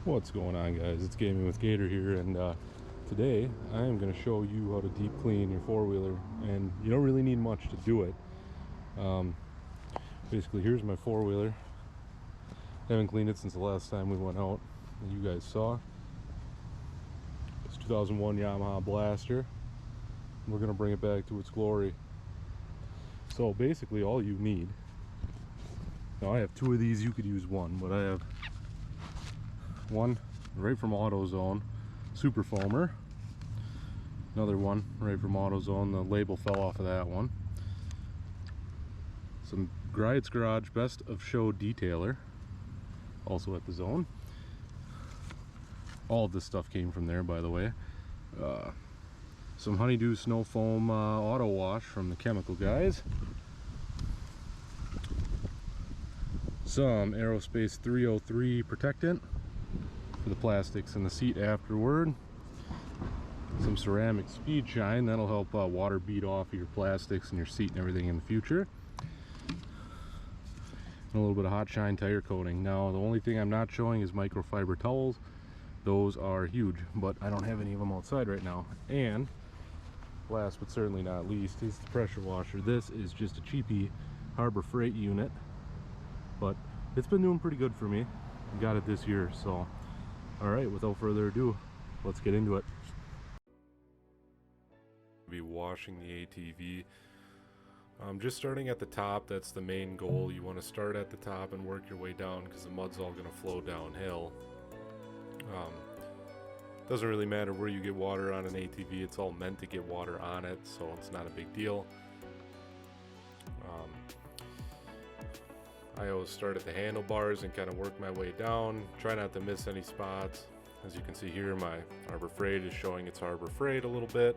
What's going on, guys? It's Gaming with Gator here, and today I am going to show you how to deep clean your four-wheeler, and you don't really need much to do it. Basically, here's my four-wheeler. Haven't cleaned it since the last time we went out, and you guys saw. It's 2001 Yamaha Blaster. We're going to bring it back to its glory. So basically, all you need. Now I have two of these. You could use one, but I have one right from AutoZone, Super Foamer. Another one right from AutoZone. The label fell off of that one. Some Gride's Garage Best of Show Detailer, also at the Zone. All of this stuff came from there, by the way. Some Honeydew Snow Foam auto wash from the Chemical Guys. Some Aerospace 303 protectant for the plastics in the seat afterward. Some ceramic speed shine, that'll help water bead off of your plastics and your seat and everything in the future. And a little bit of hot shine tire coating. Now the only thing I'm not showing is microfiber towels. Those are huge, but I don't have any of them outside right now. And last but certainly not least is the pressure washer. This is just a cheapy Harbor Freight unit, but it's been doing pretty good for me. I got it this year, so alright, without further ado, let's get into it. Be washing the ATV. Just starting at the top, that's the main goal. You want to start at the top and work your way down because the mud's all going to flow downhill. Doesn't really matter where you get water on an ATV, it's all meant to get water on it, so it's not a big deal. I always start at the handlebars and kind of work my way down. Try not to miss any spots. As you can see here, my Harbor Freight is showing its Harbor Freight a little bit.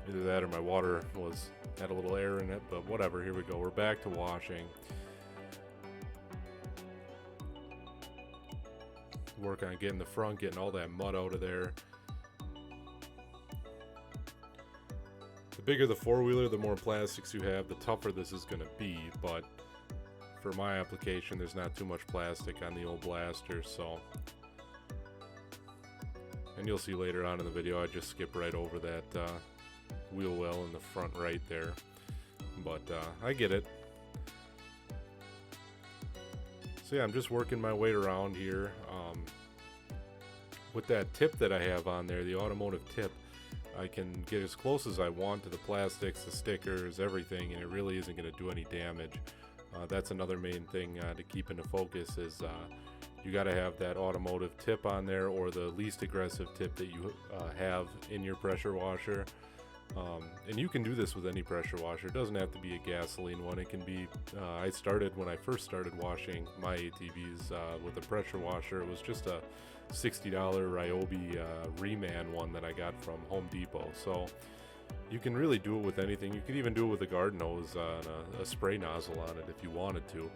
Either that or my water had a little air in it, but whatever. Here we go. We're back to washing. Work on getting the front, getting all that mud out of there. The bigger the four-wheeler, the more plastics you have, the tougher this is going to be, but for my application, there's not too much plastic on the old Blaster, so. And you'll see later on in the video, I just skip right over that wheel well in the front right there. But I get it. So yeah, I'm just working my way around here. With that tip that I have on there, the automotive tip, I can get as close as I want to the plastics, the stickers, everything, and it really isn't going to do any damage. That's another main thing to keep into focus is you got to have that automotive tip on there, or the least aggressive tip that you have in your pressure washer. And you can do this with any pressure washer. It doesn't have to be a gasoline one. It can be, when I first started washing my ATVs with a pressure washer, it was just a $60 Ryobi Reman one that I got from Home Depot. So you can really do it with anything. You could even do it with a garden hose and a spray nozzle on it if you wanted to.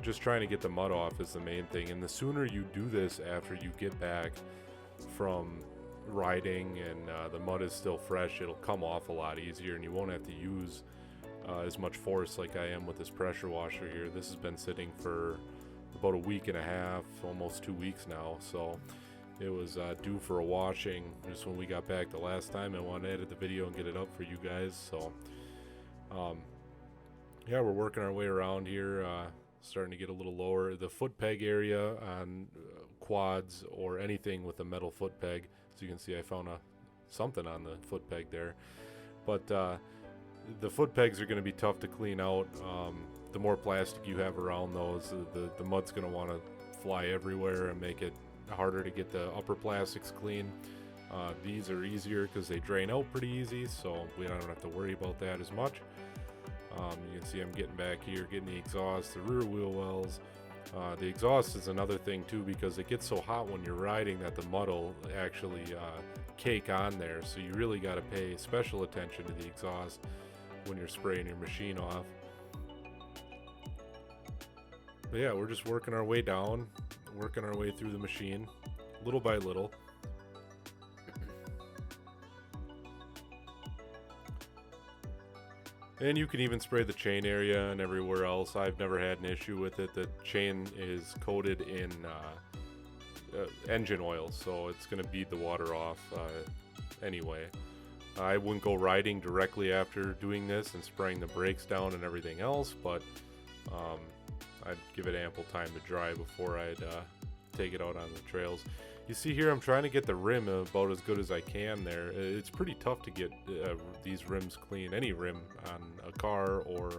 Just trying to get the mud off is the main thing. And the sooner you do this after you get back from riding and the mud is still fresh, it'll come off a lot easier and you won't have to use as much force like I am with this pressure washer here. This has been sitting for about a week and a half, almost 2 weeks now, so it was due for a washing just when we got back the last time. I wanted to edit the video and get it up for you guys, so yeah, we're working our way around here, starting to get a little lower. The foot peg area on quads or anything with a metal foot peg, as you can see I found something on the foot peg there, but the foot pegs are going to be tough to clean out. The more plastic you have around those, the mud's going to want to fly everywhere and make it harder to get the upper plastics clean. These are easier because they drain out pretty easy, so we don't have to worry about that as much. You can see I'm getting back here, getting the exhaust, the rear wheel wells. The exhaust is another thing too, because it gets so hot when you're riding that the mud will actually cake on there, so you really got to pay special attention to the exhaust when you're spraying your machine off. But yeah, we're just working our way down, working our way through the machine, little by little. And you can even spray the chain area and everywhere else. I've never had an issue with it. The chain is coated in engine oil, so it's going to beat the water off anyway. I wouldn't go riding directly after doing this and spraying the brakes down and everything else, but I'd give it ample time to dry before I'd take it out on the trails. You see here, I'm trying to get the rim about as good as I can there. It's pretty tough to get these rims clean, any rim on a car or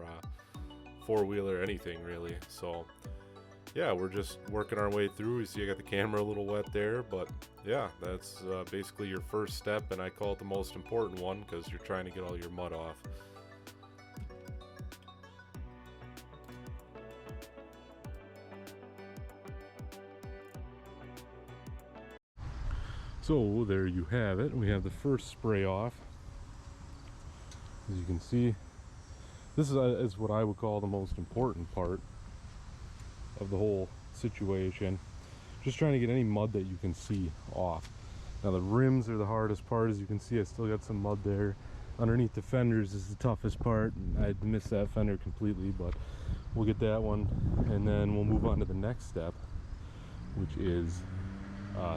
four-wheeler, anything really. So yeah, we're just working our way through. You see I got the camera a little wet there, but yeah, that's basically your first step, and I call it the most important one because you're trying to get all your mud off. So there you have it. We have the first spray off. As you can see, this is what I would call the most important part of the whole situation. Just trying to get any mud that you can see off. Now the rims are the hardest part. As you can see, I still got some mud there. Underneath the fenders is the toughest part. I missed that fender completely, but we'll get that one, and then we'll move on to the next step, which is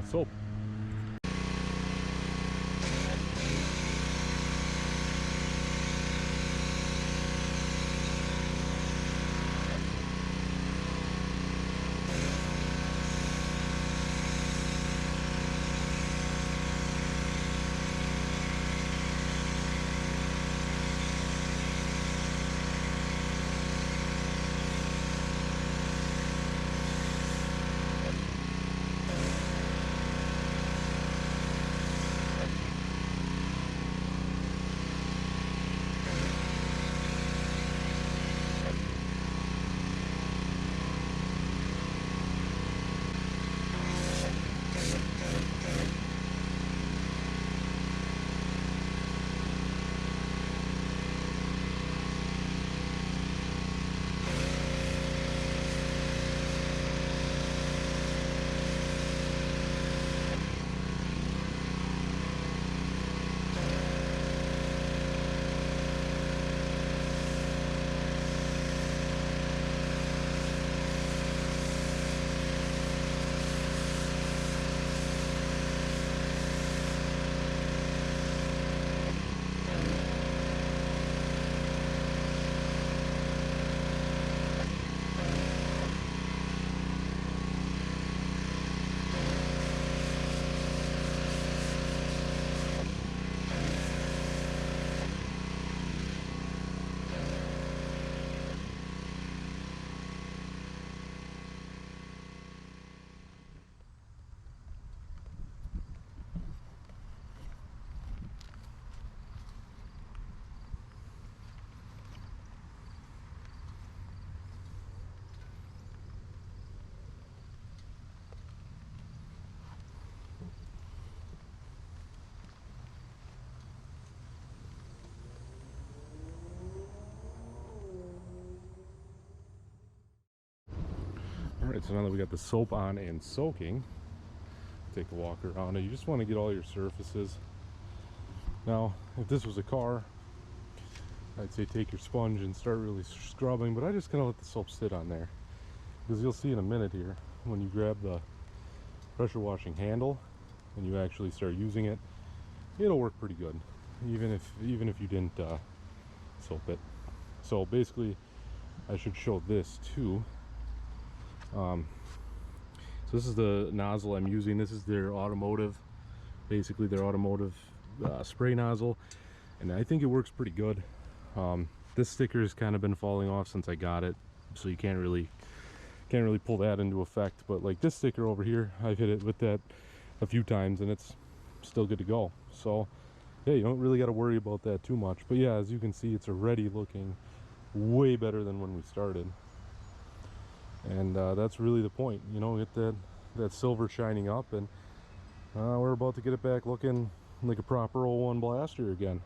soap. Alright, so now that we got the soap on and soaking, take a walk around it. You just want to get all your surfaces. Now, if this was a car, I'd say take your sponge and start really scrubbing, but I just kind of let the soap sit on there. Because you'll see in a minute here, when you grab the pressure washing handle and you actually start using it, it'll work pretty good, even if you didn't soap it. So basically, I should show this too. So this is the nozzle I'm using. This is their automotive, basically their automotive spray nozzle, and I think it works pretty good. This sticker has kind of been falling off since I got it, so you can't really pull that into effect. But like this sticker over here, I've hit it with that a few times and it's still good to go. So yeah, you don't really got to worry about that too much. But yeah, as you can see, it's already looking way better than when we started. And that's really the point, you know, get that silver shining up, and we're about to get it back looking like a proper 01 Blaster again.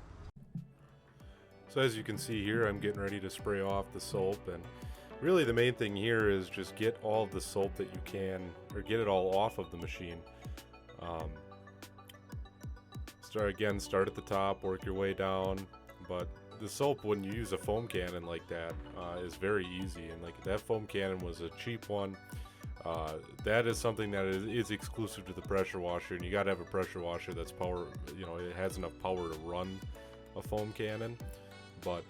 So as you can see here, I'm getting ready to spray off the soap, and really the main thing here is just get all of the soap that you can, or get it all off of the machine. Start at the top, work your way down, but the soap, when you use a foam cannon like that, is very easy. And like that foam cannon was a cheap one. That is something that is exclusive to the pressure washer, and you got to have a pressure washer that's power. You know, it has enough power to run a foam cannon. But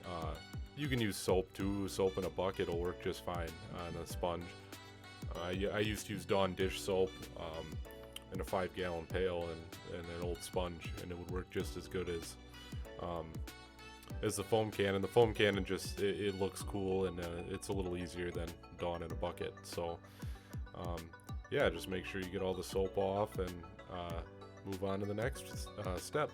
you can use soap too. Soap in a bucket will work just fine on a sponge. I used to use Dawn dish soap in a 5-gallon pail and an old sponge, and it would work just as good as the foam cannon. The foam cannon just it looks cool, and it's a little easier than Dawn in a bucket. So yeah, just make sure you get all the soap off and move on to the next step.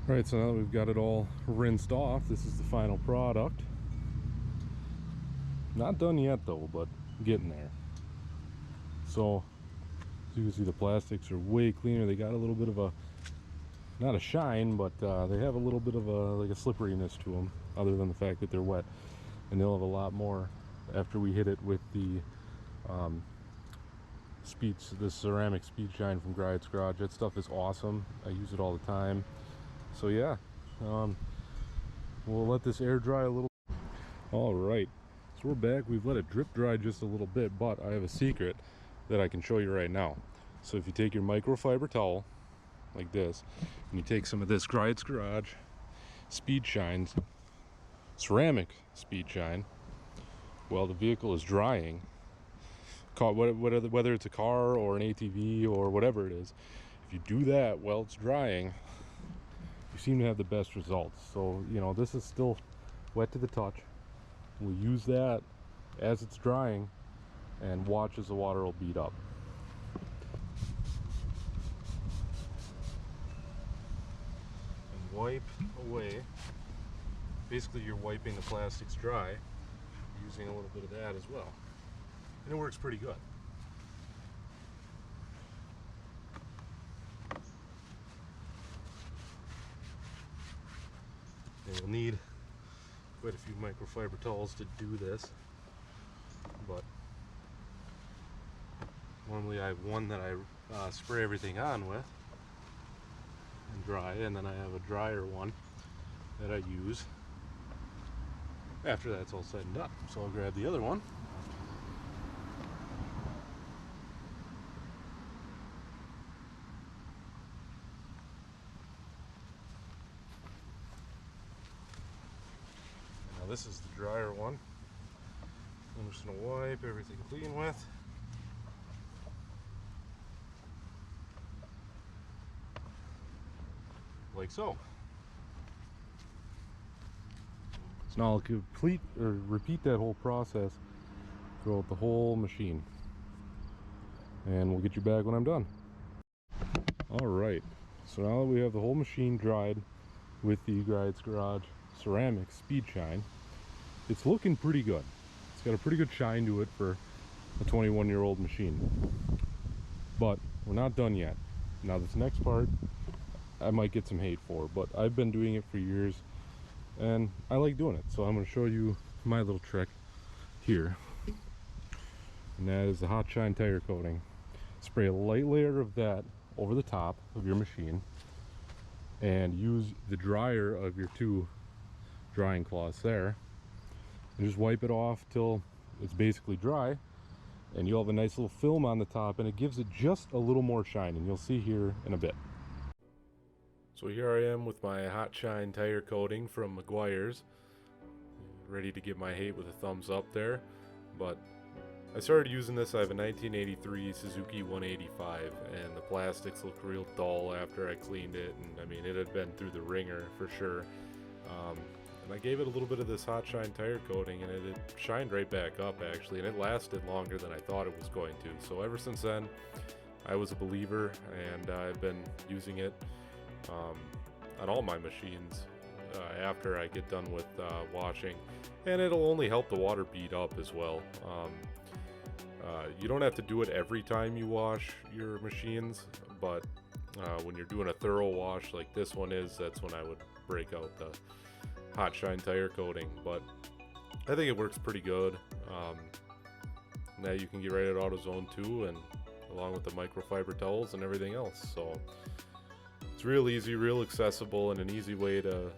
Right, so now that we've got it all rinsed off, this is the final product. Not done yet though, but getting there. So, as you can see, the plastics are way cleaner. They got a little bit of a, not a shine, but they have a little bit of a, like a slipperiness to them, other than the fact that they're wet. And they'll have a lot more after we hit it with the the ceramic speed shine from Gride's Garage. That stuff is awesome. I use it all the time. So yeah, we'll let this air dry a little. All right, so we're back. We've let it drip dry just a little bit, but I have a secret that I can show you right now. So if you take your microfiber towel like this, and you take some of this Gride's Garage speed shines, ceramic speed shine, while the vehicle is drying, whether it's a car or an ATV or whatever it is, if you do that while it's drying, you seem to have the best results. So, you know, this is still wet to the touch. We'll use that as it's drying and watch as the water will beat up. And wipe away. Basically, you're wiping the plastics dry using a little bit of that as well. And it works pretty good. And you'll need quite a few microfiber towels to do this, but normally I have one that I spray everything on with and dry, and then I have a drier one that I use after that's all said and done. So I'll grab the other one. This is the drier one. I'm just going to wipe everything clean with. Like so. So now I'll complete or repeat that whole process throughout the whole machine. And we'll get you back when I'm done. Alright, so now that we have the whole machine dried with the Gride's Garage ceramic speed shine, it's looking pretty good. It's got a pretty good shine to it for a 21-year-old machine. But we're not done yet. Now this next part I might get some hate for, but I've been doing it for years and I like doing it. So I'm going to show you my little trick here. And that is the hot shine tire coating. Spray a light layer of that over the top of your machine and use the dryer of your two drying cloths there. And just wipe it off till it's basically dry, and you'll have a nice little film on the top, and it gives it just a little more shine, and you'll see here in a bit. So here I am with my hot shine tire coating from Meguiar's, ready to give my hate with a thumbs up there. But I started using this. I have a 1983 Suzuki 185, and the plastics look real dull after I cleaned it, and I mean it had been through the ringer for sure. And I gave it a little bit of this hot shine tire coating, and it shined right back up actually, and it lasted longer than I thought it was going to. So ever since then I was a believer, and I've been using it on all my machines after I get done with washing, and it'll only help the water bead up as well. You don't have to do it every time you wash your machines, but when you're doing a thorough wash like this one is, that's when I would break out the Hot Shine tire coating. But I think it works pretty good. Now you can get right at AutoZone too, and along with the microfiber towels and everything else. So it's real easy, real accessible, and an easy way to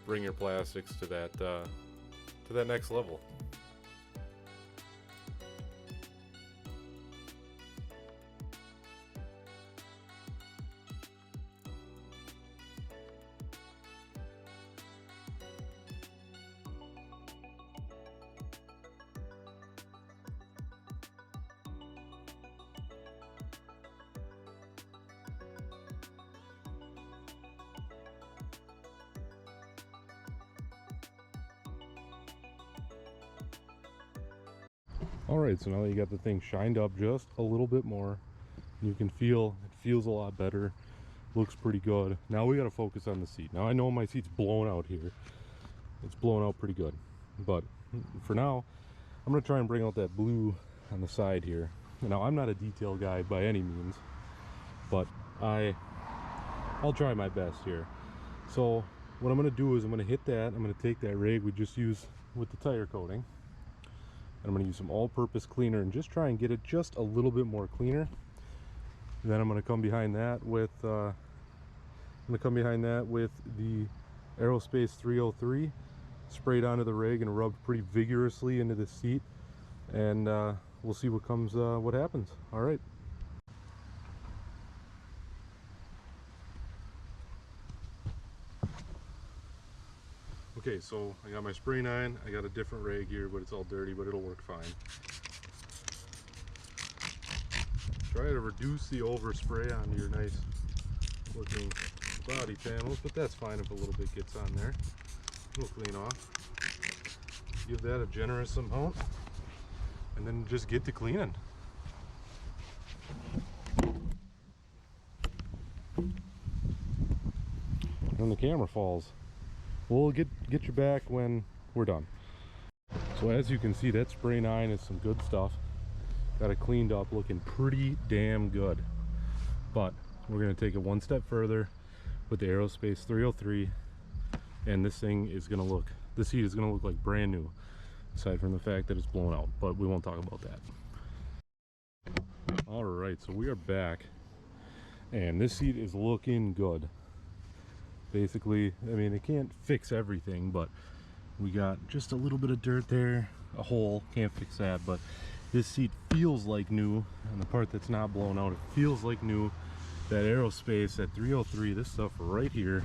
bring your plastics to that next level. Alright, so now that you got the thing shined up just a little bit more, you can feel, it feels a lot better, looks pretty good. Now we got to focus on the seat. Now I know my seat's blown out here. It's blown out pretty good. But for now, I'm going to try and bring out that blue on the side here. Now I'm not a detail guy by any means, but I'll try my best here. So what I'm going to do is I'm going to hit that. I'm going to take that rag we just used with the tire coating. And I'm going to use some all-purpose cleaner and just try and get it just a little bit more cleaner. And then I'm going to come behind that with the Aerospace 303 sprayed onto the rag and rubbed pretty vigorously into the seat. And we'll see what happens. All right. Okay, so I got my spray 9. I got a different rag here, but it's all dirty, but it'll work fine. Try to reduce the overspray on your nice looking body panels, but that's fine if a little bit gets on there. We'll clean off. Give that a generous amount, and then just get to cleaning. And the camera falls. We'll get you back when we're done. So as you can see, that spray 9 is some good stuff. Got it cleaned up, looking pretty damn good. But we're gonna take it one step further with the Aerospace 303, and this seat is gonna look like brand new, aside from the fact that it's blown out, but we won't talk about that. All right, so we are back, and this seat is looking good. Basically, I mean, it can't fix everything, but we got just a little bit of dirt there, a hole, can't fix that, but this seat feels like new, and the part that's not blown out, it feels like new. That Aerospace, that 303, this stuff right here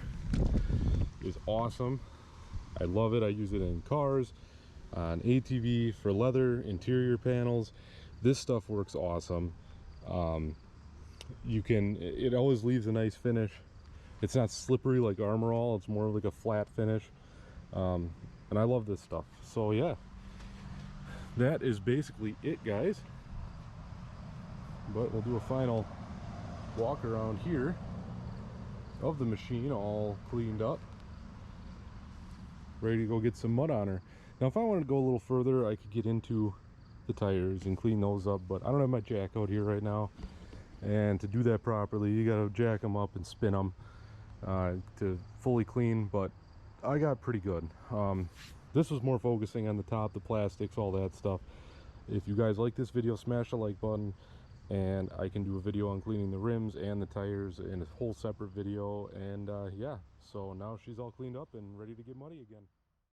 is awesome. I love it. I use it in cars, on ATV, for leather, interior panels. This stuff works awesome. It always leaves a nice finish. It's not slippery like Armor All, it's more like a flat finish. And I love this stuff. So yeah, that is basically it, guys. But we'll do a final walk around here of the machine, all cleaned up, ready to go get some mud on her. Now if I wanted to go a little further, I could get into the tires and clean those up, but I don't have my jack out here right now, and to do that properly you got to jack them up and spin them to fully clean. But I got pretty good. This was more focusing on the top, the plastics, all that stuff. If you guys like this video, smash the like button, and I can do a video on cleaning the rims and the tires in a whole separate video. And yeah, so now she's all cleaned up and ready to get muddy again.